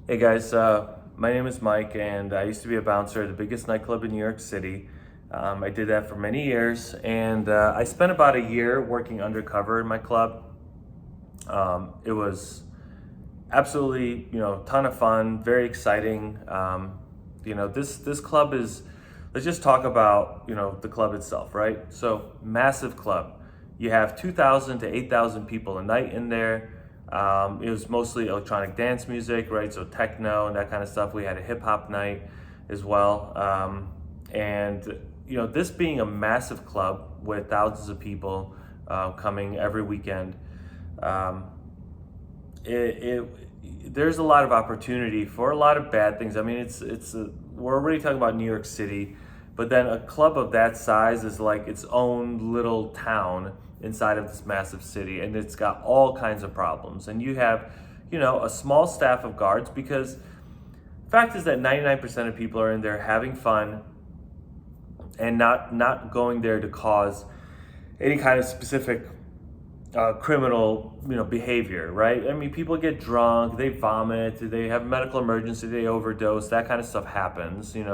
Hey guys, my name is Mike, and I used to be a bouncer at the biggest nightclub in New York City. I did that for many years, and I spent about a year working undercover in my club. It was absolutely, ton of fun, very exciting. This club is. Let's just talk about the club itself, right? So massive club. You have 2,000 to 8,000 people a night in there. It was mostly electronic dance music, right? So techno and that kind of stuff. We had a hip hop night as well. And this being a massive club with thousands of people coming every weekend, um, there's a lot of opportunity for a lot of bad things. I mean, we're already talking about New York City, but then a club of that size is like its own little town inside of this massive city, and it's got all kinds of problems. And you have, a small staff of guards because the fact is that 99% of people are in there having fun and not going there to cause any kind of specific criminal behavior, right? I mean, people get drunk, they vomit, they have a medical emergency, they overdose, that kind of stuff happens, in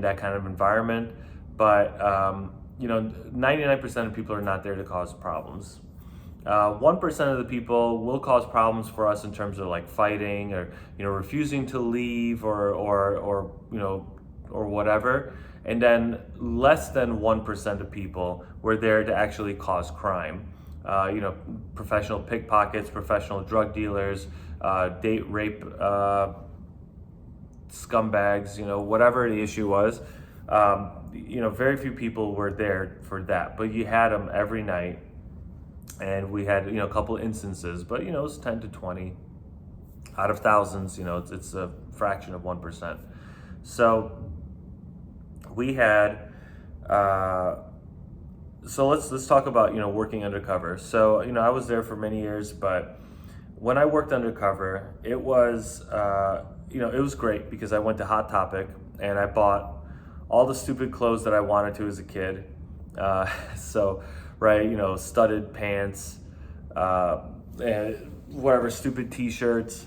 that kind of environment. But 99% of people are not there to cause problems. 1% of the people will cause problems for us in terms of like fighting or refusing to leave or whatever. And then less than 1% of people were there to actually cause crime. Professional pickpockets, professional drug dealers, date rape scumbags, whatever the issue was. Very few people were there for that, but you had them every night. And we had, a couple instances, but, it was 10 to 20 out of thousands, it's a fraction of 1%. So we had, so let's talk about working undercover. So I was there for many years, but when I worked undercover, it was it was great because I went to Hot Topic and I bought all the stupid clothes that I wanted to as a kid. So right, studded pants, and whatever, stupid T-shirts.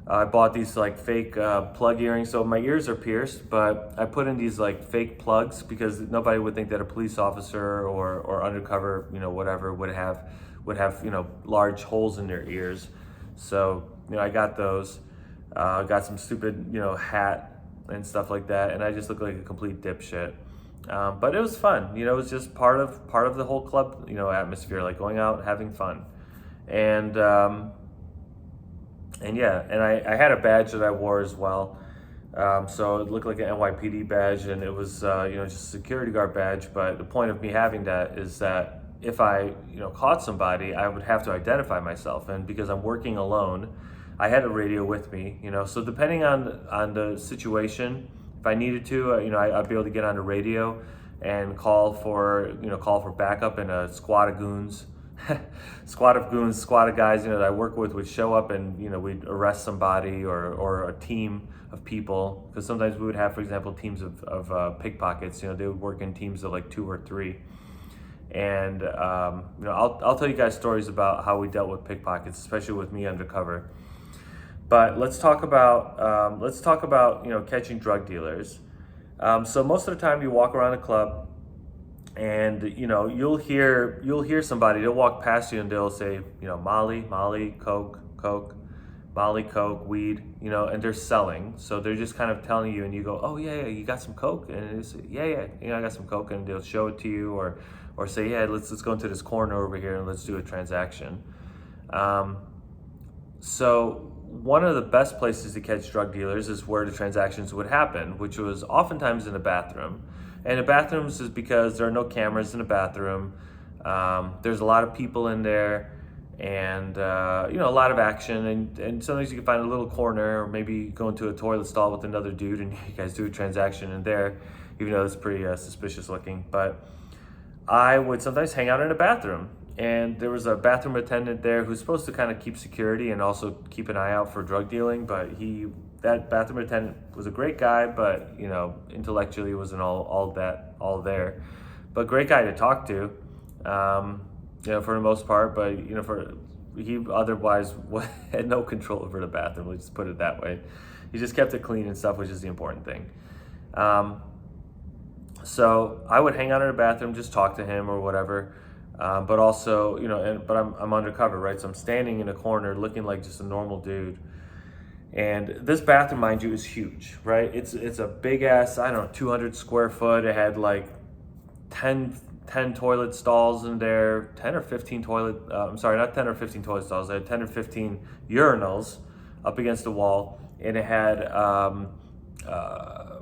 I bought these like fake plug earrings, so my ears are pierced, but I put in these like fake plugs because nobody would think that a police officer or undercover, whatever, would have large holes in their ears. So I got those, got some stupid hat and stuff like that, and I just looked like a complete dipshit. But it was fun, it was just part of the whole club, atmosphere, like going out and having fun. And yeah, and I had a badge that I wore as well. So it looked like an NYPD badge, and it was, just a security guard badge. But the point of me having that is that if I, caught somebody, I would have to identify myself. And because I'm working alone, I had a radio with me, so depending on the situation, if I needed to, I'd be able to get on the radio and call for backup, and a squad of goons, squad of guys, that I work with would show up, and we'd arrest somebody or a team of people, because sometimes we would have, for example, teams of pickpockets. They would work in teams of like 2 or 3, and I'll tell you guys stories about how we dealt with pickpockets, especially with me undercover. But let's talk about catching drug dealers. So most of the time you walk around a club, and you'll hear somebody. They'll walk past you and they'll say, Molly, Coke, Molly, Coke, weed, and they're selling. So they're just kind of telling you, and you go, oh yeah, you got some Coke, and it's, yeah, I got some Coke, and they'll show it to you, or say, yeah, let's go into this corner over here and let's do a transaction. So one of the best places to catch drug dealers is where the transactions would happen, which was oftentimes in a bathroom. And the bathrooms is because there are no cameras in the bathroom. There's a lot of people in there, and a lot of action. And sometimes you can find a little corner, or maybe go into a toilet stall with another dude, and you guys do a transaction in there, even though it's pretty suspicious looking. But I would sometimes hang out in a bathroom. And there was a bathroom attendant there who's supposed to kind of keep security and also keep an eye out for drug dealing. But that bathroom attendant was a great guy, but intellectually wasn't all there. But great guy to talk to, for the most part. But he otherwise had no control over the bathroom. Let's just put it that way. He just kept it clean and stuff, which is the important thing. So I would hang out in the bathroom, just talk to him or whatever. But also, but I'm undercover, right? So I'm standing in a corner looking like just a normal dude. And this bathroom, mind you, is huge, right? It's a big ass, 200 square foot. It had like 10 toilet stalls in there, 10 or 15 toilet, I'm sorry, not 10 or 15 toilet stalls. It had 10 or 15 urinals up against the wall. And it had,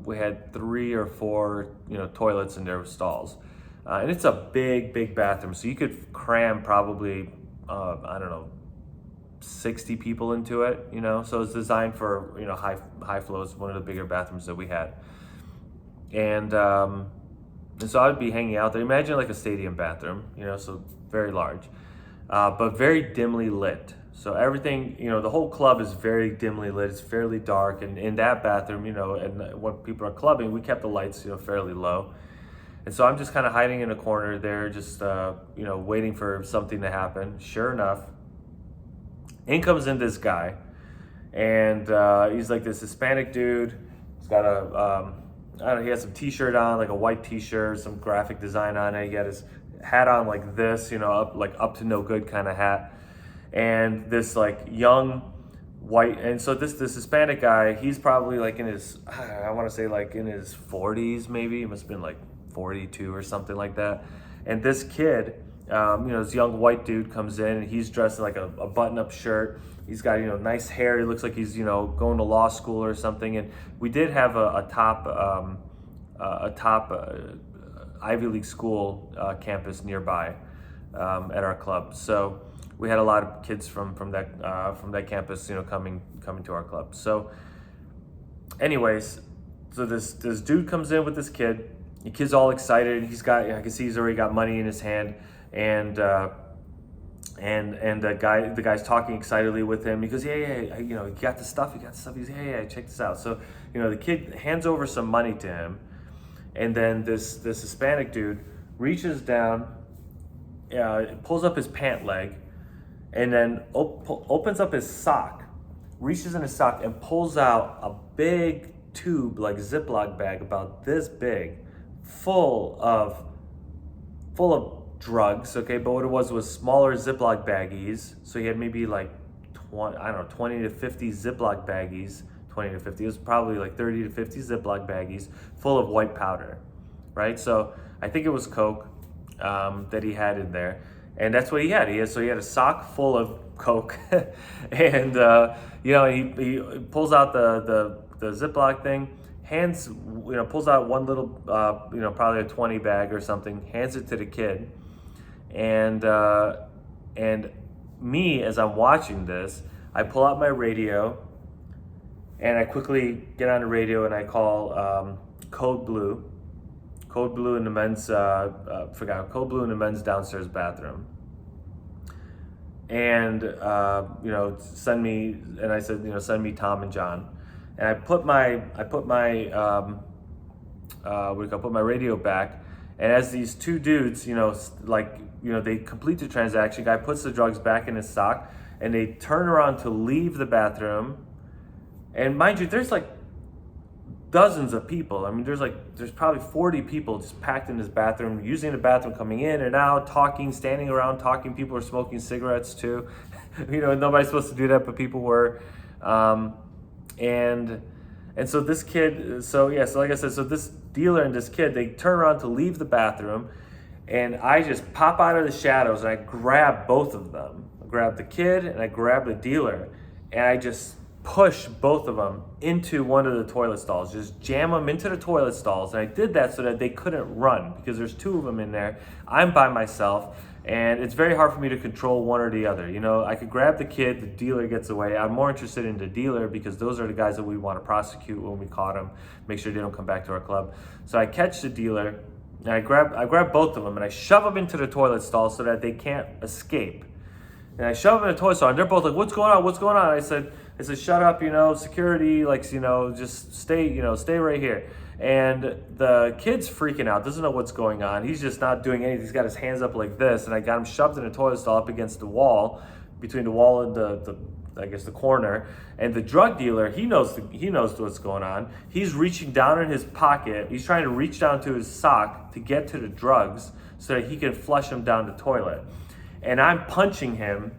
we had 3 or 4, toilets in there with stalls. And it's a big bathroom. So you could cram probably, 60 people into it, so it's designed for, high flows, one of the bigger bathrooms that we had. And so I'd be hanging out there. Imagine like a stadium bathroom, so very large, but very dimly lit. So everything, the whole club is very dimly lit. It's fairly dark. And in that bathroom, and when people are clubbing, we kept the lights, fairly low. And so I'm just kind of hiding in a corner there, just, waiting for something to happen. Sure enough, in comes in this guy, and he's like this Hispanic dude. He's got he has some t-shirt on, like a white t-shirt, some graphic design on it. He got his hat on like this, up to no good kind of hat. And this like young white, and so this Hispanic guy, he's probably like in his, I want to say like in his 40s maybe. He must have been like 42 or something like that. And this kid, this young white dude comes in, and he's dressed in like a button-up shirt. He's got, nice hair. He looks like he's, going to law school or something. And we did have a top Ivy League school campus nearby at our club. So we had a lot of kids from that campus, coming to our club. So anyways, so this dude comes in with this kid. The kid's all excited. I can see he's already got money in his hand. And the guy's talking excitedly with him. He goes, yeah, you got the stuff. He's, yeah, check this out. So, the kid hands over some money to him, and then this Hispanic dude reaches down, pulls up his pant leg, and then opens up his sock, reaches in his sock and pulls out a big tube, like Ziploc bag, about this big, full of drugs, okay, but what it was smaller Ziploc baggies. So he had maybe like 20 to 50 Ziploc baggies, 20 to 50, it was probably like 30 to 50 Ziploc baggies full of white powder, right? So I think it was Coke that he had in there, and that's what he had. He had a sock full of Coke, and he pulls out the Ziploc thing, pulls out one little, probably a 20 bag or something, hands it to the kid. And me, as I'm watching this, I pull out my radio, and I quickly get on the radio and I call Code Blue in the men's Code Blue in the men's downstairs bathroom. And send me, and I said, send me Tom and John. And I put my radio back, and as these two dudes, they complete the transaction, guy puts the drugs back in his sock, and they turn around to leave the bathroom. And mind you, there's like dozens of people. I mean, there's probably 40 people just packed in this bathroom, using the bathroom, coming in and out, talking, standing around, talking. People are smoking cigarettes too. Nobody's supposed to do that, but people were. And so this kid, so like I said, so this dealer and this kid, they turn around to leave the bathroom, and I just pop out of the shadows and I grab both of them. I grab the kid and I grab the dealer, and I just push both of them into one of the toilet stalls, just jam them into the toilet stalls. And I did that so that they couldn't run, because there's two of them in there. I'm by myself, and it's very hard for me to control one or the other. I could grab the kid, the dealer gets away. I'm more interested in the dealer, because those are the guys that we want to prosecute when we caught them, make sure they don't come back to our club. So I catch the dealer, and I grab both of them, and I shove them into the toilet stall so that they can't escape. And I shove them in the toilet stall, and they're both like, what's going on? What's going on? I said, shut up, security, just stay right here. And the kid's freaking out, doesn't know what's going on. He's just not doing anything. He's got his hands up like this, and I got him shoved in a toilet stall up against the wall, between the wall and the I guess the corner, and the drug dealer, he knows what's going on. He's reaching down in his pocket. He's trying to reach down to his sock to get to the drugs so that he can flush them down the toilet. And I'm punching him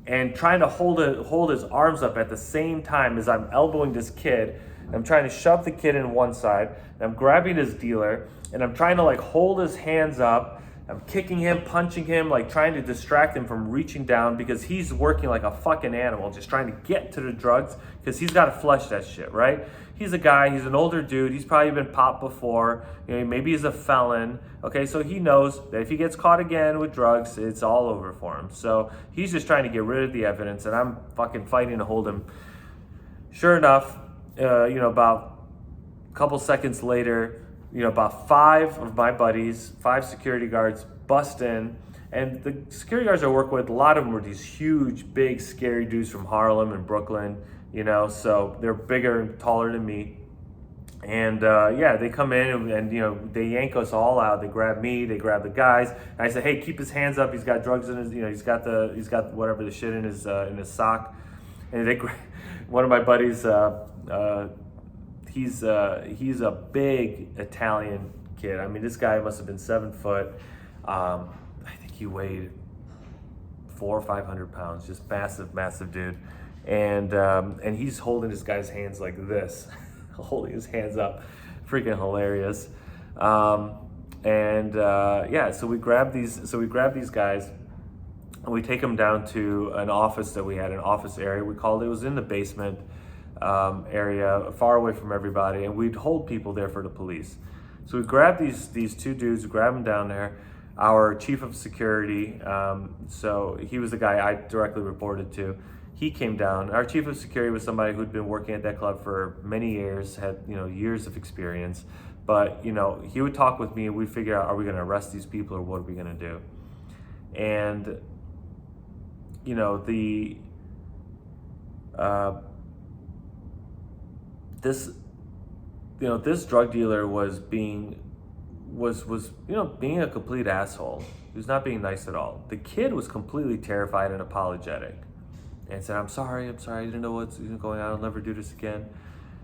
and trying to hold his arms up at the same time as I'm elbowing this kid. I'm trying to shove the kid in one side, and I'm grabbing his dealer, and I'm trying to like hold his hands up. I'm kicking him, punching him, like trying to distract him from reaching down because he's working like a fucking animal, just trying to get to the drugs because he's got to flush that shit, right? He's a guy, he's an older dude, he's probably been popped before, you know, maybe he's a felon, okay? So he knows that if he gets caught again with drugs, it's all over for him. So he's just trying to get rid of the evidence, and I'm fucking fighting to hold him. Sure enough, about a couple seconds later, about 5 of my buddies, 5 security guards bust in, and the security guards I work with, a lot of them were these huge, big, scary dudes from Harlem and Brooklyn, so they're bigger and taller than me. And they come in and they yank us all out. They grab me, they grab the guys, and I say, hey, keep his hands up. He's got drugs in his, he's got whatever the shit in his sock. And one of my buddies, he's a big Italian kid. I mean, this guy must have been 7 foot. I think he weighed 400 or 500 pounds, just massive dude. And he's holding this guy's hands like this, holding his hands up, freaking hilarious. So we grab these guys, and we take them down to an office that we had, an office area. We called it. It was in the basement area, far away from everybody, and we'd hold people there for the police. So we grabbed these 2 dudes, grab them down there. Our chief of security, so he was the guy I directly reported to. He came down. Our chief of security was somebody who'd been working at that club for many years, had years of experience. But he would talk with me, and we'd figure out, are we going to arrest these people or what are we going to do? And this drug dealer was being a complete asshole. He was not being nice at all. The kid was completely terrified and apologetic and said, I'm sorry, I didn't know what's going on, I'll never do this again.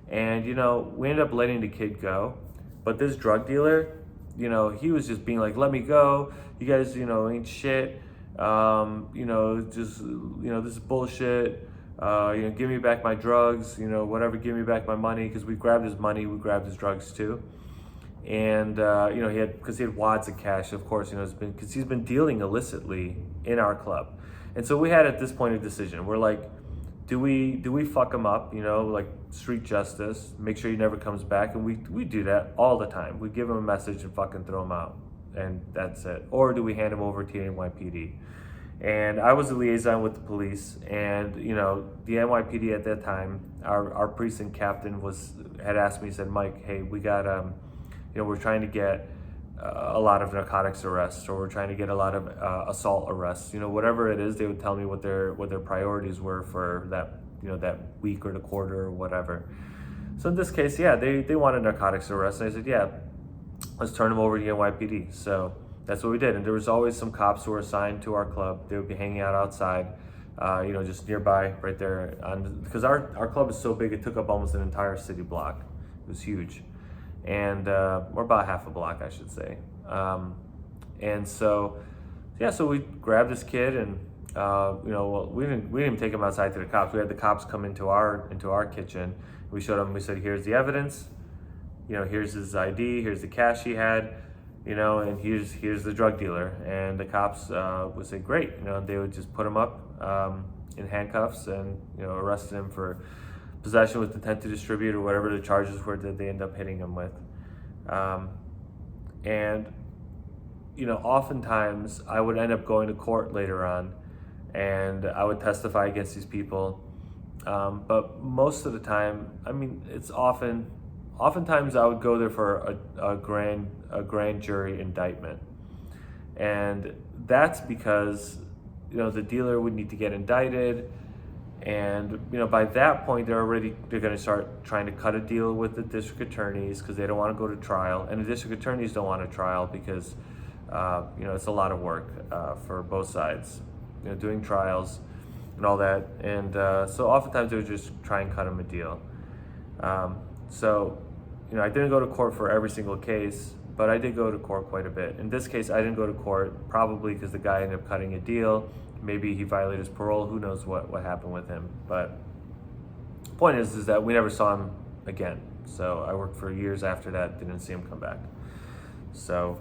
And we ended up letting the kid go. But this drug dealer, he was just being like, let me go, you guys ain't shit, this is bullshit. Give me back my drugs, whatever, give me back my money, because we grabbed his money, we grabbed his drugs too. And, because he had wads of cash, of course, because he's been dealing illicitly in our club. And so we had at this point a decision. We're like, do we fuck him up, like street justice, make sure he never comes back? And we do that all the time. We give him a message and fucking throw him out, and that's it. Or do we hand him over to NYPD? And I was a liaison with the police, and the NYPD at that time, our precinct captain had asked me, he said, Mike, hey, we got we're trying to get a lot of narcotics arrests, or we're trying to get a lot of assault arrests, whatever it is. They would tell me what their priorities were for that that week or the quarter or whatever. So in this case, they wanted narcotics arrests, and I said, let's turn them over to the NYPD. So that's what we did. And there was always some cops who were assigned to our club. They would be hanging out outside, just nearby, right there. Because our club is so big, it took up almost an entire city block. It was huge. And or about half a block, I should say. So we grabbed this kid, and we didn't even take him outside to the cops. We had the cops come into our kitchen. We showed them. We said, here's the evidence. Here's his ID. Here's the cash he had. And here's the drug dealer. And the cops would say, great. They would just put him up in handcuffs and arrest him for possession with intent to distribute, or whatever the charges were that they end up hitting him with. Oftentimes I would end up going to court later on, and I would testify against these people. But most of the time, oftentimes I would go there for a grand jury indictment. And that's because, the dealer would need to get indicted. And by that point, they're going to start trying to cut a deal with the district attorneys, because they don't want to go to trial, and the district attorneys don't want a trial because it's a lot of work for both sides. Doing trials, and all that. And so oftentimes they would just try and cut him a deal. So, you know, I didn't go to court for every single case, but I did go to court quite a bit. In this case, I didn't go to court probably because the guy ended up cutting a deal. Maybe he violated his parole. Who knows what happened with him. But the point is that we never saw him again. So I worked for years after that, didn't see him come back. So,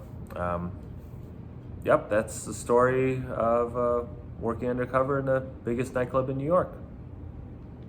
yep, that's the story of working undercover in the biggest nightclub in New York.